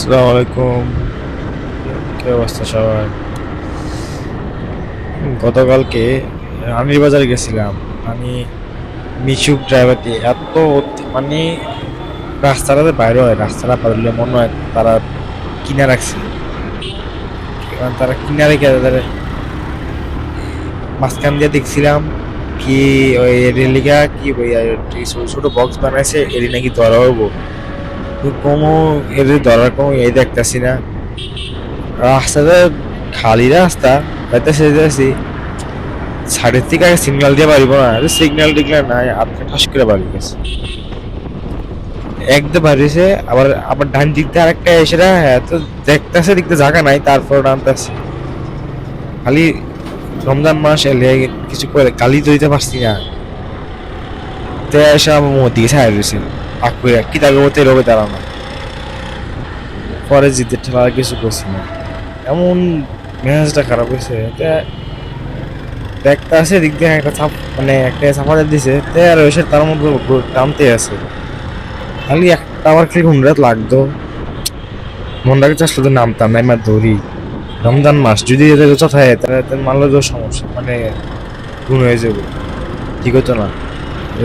আসসালামু আলাইকুম। কি অবস্থা সবার? গতকালকে রানীর বাজারে গেছিলাম। আমি মিশুক ড্রাইভার দিয়ে মানে রাস্তাটাতে বাইরে হয়, রাস্তাটা পারলে মনে হয় তারা কিনা রাখছে। কারণ তারা কিনা রেখে তাদের মাঝখান দিয়ে দেখছিলাম কি ওই রেলিকা কি ওই ছোট ছোট বক্স বানাইছে এটি নাকি ধরা হবো। কোনো এর ধরার কোনো দেখতেছি না। রাস্তাটা খালি রাস্তা, হয়তো সেটাছি সাইডের থেকে আগে সিগন্যাল দিয়ে পারিব না, সিগন্যাল টিগন্যাল নাই, আপনি ঠাস করে বাড়ি গেছে একদম বাড়িছে। আবার আবার ডান দিক দিয়ে আরেকটা এসে তো দেখতেছে, দিকতে জায়গা নাই, তারপর নামতেছে। খালি রমজান মাস এলে কিছু করে গালি তো দিতে পারছি না। তে এসে আমার মুখ দিকে ছাড় রয়েছে আকুয়া কি তাকে মতো রবে দাঁড়ানো। পরে জিতে ঠেলা কিছু করছি না, এমন মেজাজটা খারাপ হয়েছে। দেখতে আছে দিক দিয়ে একটা চাপ, মানে একটা চাপাতে দিছে তে আর এসে তার মধ্যে টানতে আছে। খালি একটা আবার খালি হুমরাত লাগতো, মনটাকে চাষলে তো নামতাম না, আমার ধরি রমজান মাস যদি এদের কথায় তাহলে মানলে তো সমস্যা, মানে গুণ হয়ে যাবে, ঠিক হতো না।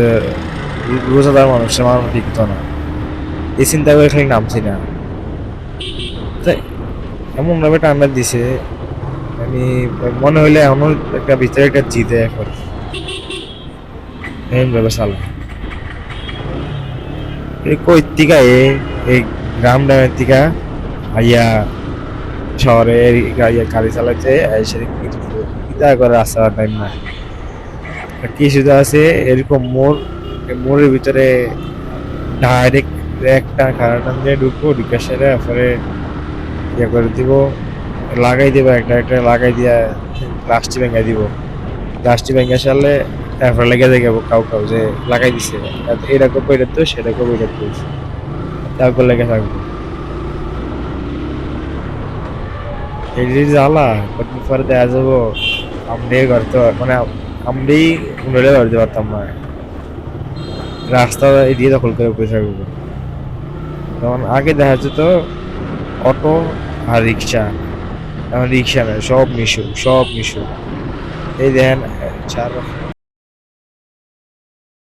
এ, রোজাদার মানুষের মানুষ ঠিক হতো না, এই চিন্তা করে খালি নামছি না। তাই এমন ভাবে টান্ডা দিছে, আমি মনে হইলে এমন একটা ভিতরে একটা জিতে এখন এমন ভাবে চালা। এই কই তিকা এই গ্রাম ডামের তিকা আইয়া শহরে গাড়ি চালাচ্ছে এসে কিতা করে রাস্তা টাইম না। কি শুধু আছে এরকম মোড়, মোড়ের ভিতরে ডাইরেক্ট একটা খারাপ দিয়ে ঢুকবো, ঢুকে সেরে পরে ইয়ে করে দিব, লাগাই দিব একটা একটা লাগাই দিয়া গ্লাসটি ভেঙে দিব। গ্লাসটি ভেঙে সারলে তারপরে লেগে যাবো কাউ কাউ যে লাগাই দিছে, এটা করবো এটা তো সেটা করবো এটা তো, তারপর লেগে থাকবো। এই যে জ্বালা কতদিন পরে দেখা যাবো আমরাই করতে মানে আমরাই উন্নয়ন করতে পারতাম না, রাস্তা এদিকে দখল করে বসে থাকবো। যেমন আগে দেখা যেত অটো আর রিক্সা, এখন রিক্সা নয়, সব মিশু সব মিশু। এই দেখেন চার